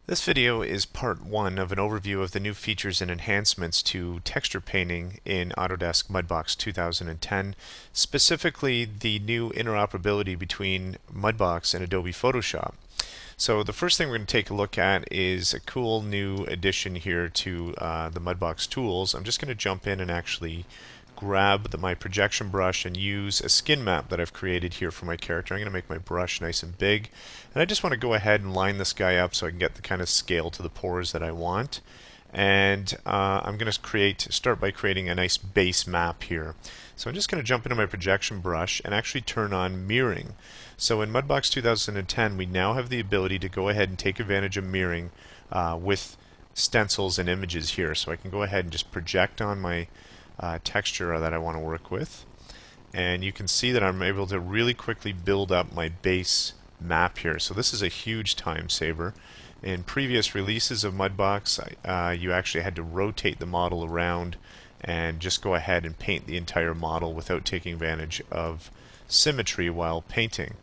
This video is part one of an overview of the new features and enhancements to texture painting in Autodesk Mudbox 2010, specifically the new interoperability between Mudbox and Adobe Photoshop. So the first thing we're going to take a look at is a cool new addition here to the Mudbox tools. I'm just going to jump in and actually grab my projection brush and use a skin map that I've created here for my character. I'm going to make my brush nice and big, and I just want to go ahead and line this guy up so I can get the kind of scale to the pores that I want. And I'm going to start by creating a nice base map here. So I'm just going to jump into my projection brush and actually turn on mirroring. So in Mudbox 2010 we now have the ability to go ahead and take advantage of mirroring with stencils and images here. So I can go ahead and just project on my texture that I want to work with, and you can see that I'm able to really quickly build up my base map here. So this is a huge time saver. In previous releases of Mudbox, you actually had to rotate the model around and just go ahead and paint the entire model without taking advantage of symmetry while painting.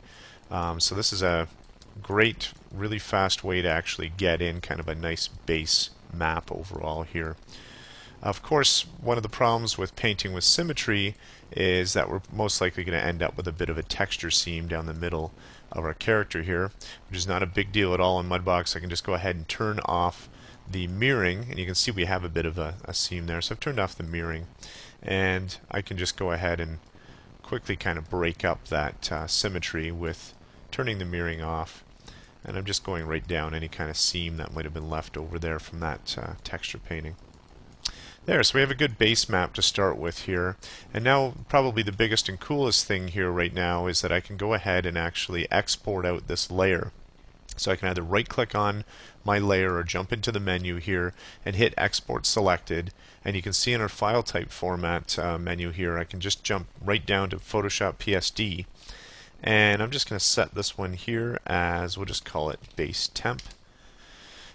So this is a great, really fast way to actually get in kind of a nice base map overall here. Of course, one of the problems with painting with symmetry is that we're most likely going to end up with a bit of a texture seam down the middle of our character here, which is not a big deal at all in Mudbox. I can just go ahead and turn off the mirroring, and you can see we have a bit of a seam there. So I've turned off the mirroring, and I can just go ahead and quickly kind of break up that symmetry with turning the mirroring off. And I'm just going right down any kind of seam that might have been left over there from that texture painting. There, so we have a good base map to start with here. And now probably the biggest and coolest thing here right now is that I can go ahead and actually export out this layer. So I can either right click on my layer or jump into the menu here and hit export selected, and you can see in our file type format menu here I can just jump right down to Photoshop PSD, and I'm just going to set this one here as, we'll just call it base temp,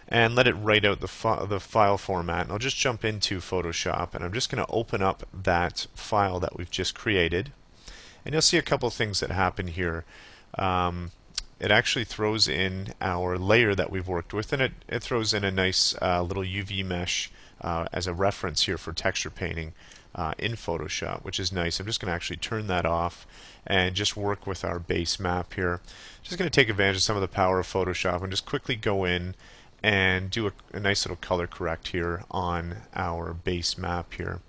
and let it write out the file format. And I'll just jump into Photoshop, and I'm just going to open up that file that we've just created, and you'll see a couple of things that happen here. It actually throws in our layer that we've worked with, and it throws in a nice little UV mesh as a reference here for texture painting in Photoshop, which is nice. I'm just going to actually turn that off and just work with our base map here. Just going to take advantage of some of the power of Photoshop and just quickly go in and do a nice little color correct here on our base map here.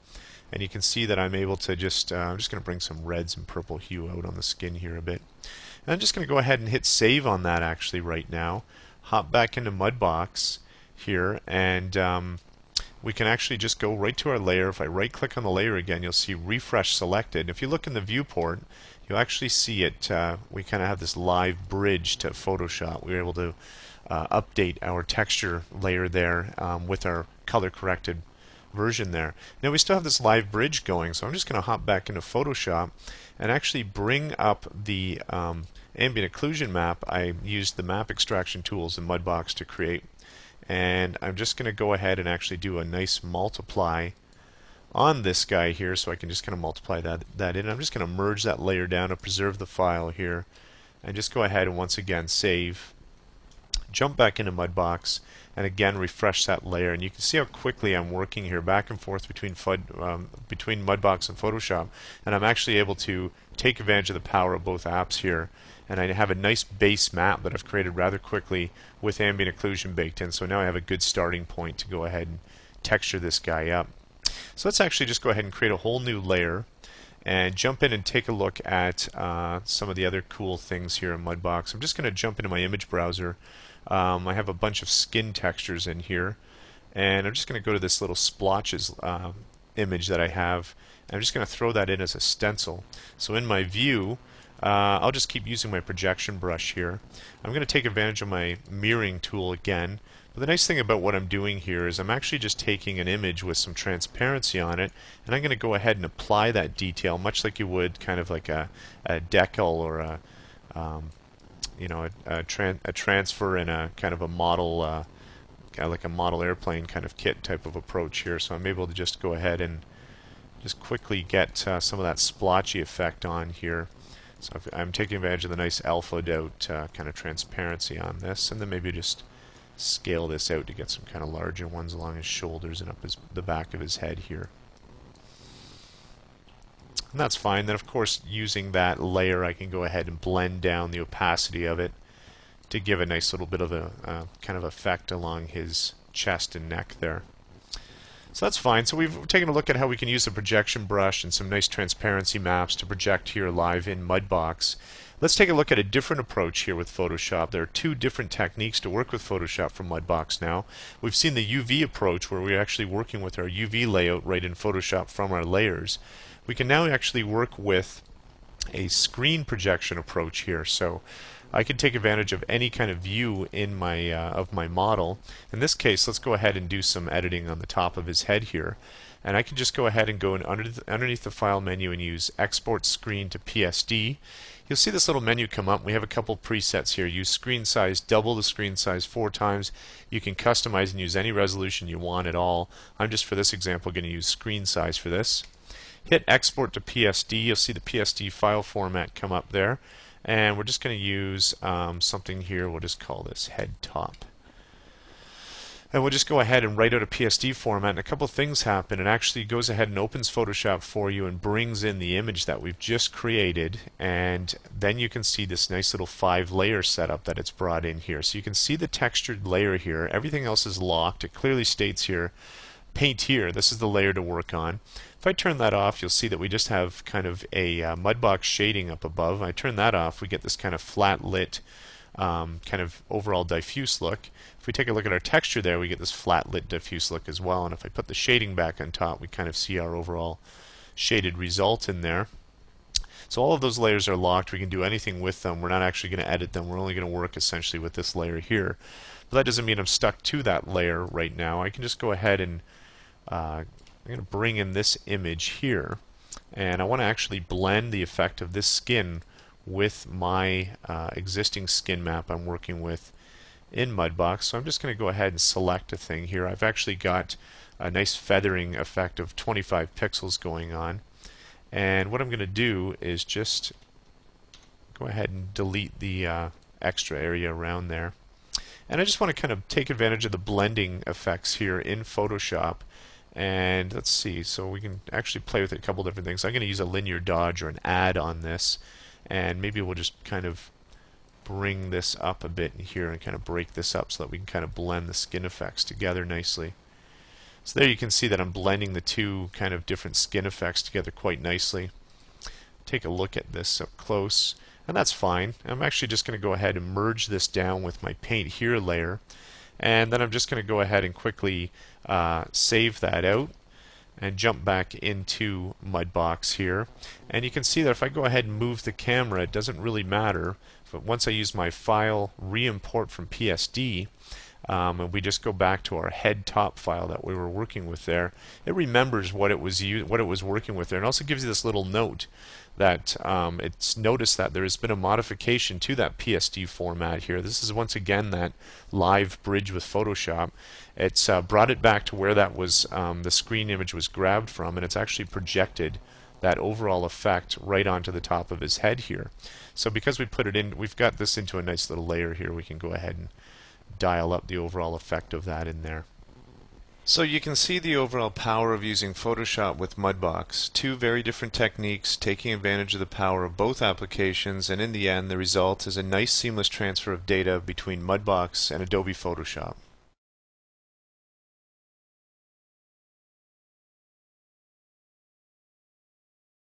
And you can see that I'm able to just, I'm just going to bring some reds and purple hue out on the skin here a bit. And I'm just going to go ahead and hit save on that actually right now. Hop back into Mudbox here, and we can actually just go right to our layer. If I right click on the layer again, you'll see refresh selected. If you look in the viewport, you'll actually see it, we kind of have this live bridge to Photoshop. We were able to update our texture layer there with our color corrected version there. Now we still have this live bridge going, so I'm just going to hop back into Photoshop and actually bring up the ambient occlusion map. I used the map extraction tools in Mudbox to create, and I'm just going to go ahead and actually do a nice multiply on this guy here, so I can just kind of multiply that in. I'm just going to merge that layer down and preserve the file here, and just go ahead and once again save, jump back into Mudbox, and again refresh that layer, and you can see how quickly I'm working here back and forth between Mudbox and Photoshop, and I'm actually able to take advantage of the power of both apps here, and I have a nice base map that I've created rather quickly with ambient occlusion baked in. So now I have a good starting point to go ahead and texture this guy up. So let's actually just go ahead and create a whole new layer and jump in and take a look at some of the other cool things here in Mudbox. I'm just going to jump into my image browser. I have a bunch of skin textures in here, and I'm just going to go to this little splotches image that I have, and I'm just going to throw that in as a stencil. So in my view, I'll just keep using my projection brush here. I'm going to take advantage of my mirroring tool again. But the nice thing about what I'm doing here is I'm actually just taking an image with some transparency on it, and I'm going to go ahead and apply that detail much like you would kind of like a decal or a transfer in a kind of a model, like a model airplane kind of kit type of approach here. So I'm able to just go ahead and just quickly get some of that splotchy effect on here. So I'm taking advantage of the nice alpha out kind of transparency on this, and then maybe just scale this out to get some kind of larger ones along his shoulders and up the back of his head here. And that's fine. Then of course, using that layer, I can go ahead and blend down the opacity of it to give a nice little bit of a kind of effect along his chest and neck there. So that's fine. So we've taken a look at how we can use a projection brush and some nice transparency maps to project here live in Mudbox. Let's take a look at a different approach here with Photoshop. There are two different techniques to work with Photoshop from Mudbox now. We've seen the UV approach where we're actually working with our UV layout right in Photoshop from our layers. We can now actually work with a screen projection approach here. So I can take advantage of any kind of view in my of my model. In this case, let's go ahead and do some editing on the top of his head here. And I can just go ahead and go underneath the File menu and use Export Screen to PSD. You'll see this little menu come up. We have a couple presets here. Use screen size, double the screen size 4 times. You can customize and use any resolution you want at all. I'm just, for this example, going to use screen size for this. Hit Export to PSD. You'll see the PSD file format come up there. And we're just going to use something here. We'll just call this head top. And we'll just go ahead and write out a PSD format, and a couple things happen. It actually goes ahead and opens Photoshop for you and brings in the image that we've just created, and then you can see this nice little 5-layer setup that it's brought in here. So you can see the textured layer here. Everything else is locked. It clearly states here, paint here. This is the layer to work on. If I turn that off, you'll see that we just have kind of a Mudbox shading up above. I turn that off, we get this kind of flat lit kind of overall diffuse look. If we take a look at our texture there, we get this flat lit diffuse look as well. And if I put the shading back on top, we kind of see our overall shaded result in there. So all of those layers are locked. We can do anything with them. We're not actually going to edit them. We're only going to work essentially with this layer here. But that doesn't mean I'm stuck to that layer right now. I can just go ahead and I'm going to bring in this image here. And I want to actually blend the effect of this skin with my existing skin map I'm working with in Mudbox. So I'm just going to go ahead and select a thing here. I've actually got a nice feathering effect of 25 pixels going on. And what I'm going to do is just go ahead and delete the extra area around there. And I just want to kind of take advantage of the blending effects here in Photoshop. And let's see, so we can actually play with it a couple different things. I'm going to use a linear dodge or an add on this. And maybe we'll just kind of bring this up a bit in here and kind of break this up so that we can kind of blend the skin effects together nicely. So there you can see that I'm blending the two kind of different skin effects together quite nicely. Take a look at this up close, and that's fine. I'm actually just going to go ahead and merge this down with my paint here layer, and then I'm just going to go ahead and quickly save that out and jump back into Mudbox here. And you can see that if I go ahead and move the camera, it doesn't really matter. But once I use my file re-import from PSD, and we just go back to our head top file that we were working with there, it remembers what it was working with there, and also gives you this little note that it's noticed that there has been a modification to that PSD format here. This is once again that live bridge with Photoshop. It's brought it back to where that was the screen image was grabbed from, and it's actually projected that overall effect right onto the top of his head here. So because we put it in, we've got this into a nice little layer here. We can go ahead and dial up the overall effect of that in there. So you can see the overall power of using Photoshop with Mudbox. Two very different techniques taking advantage of the power of both applications, and in the end the result is a nice seamless transfer of data between Mudbox and Adobe Photoshop.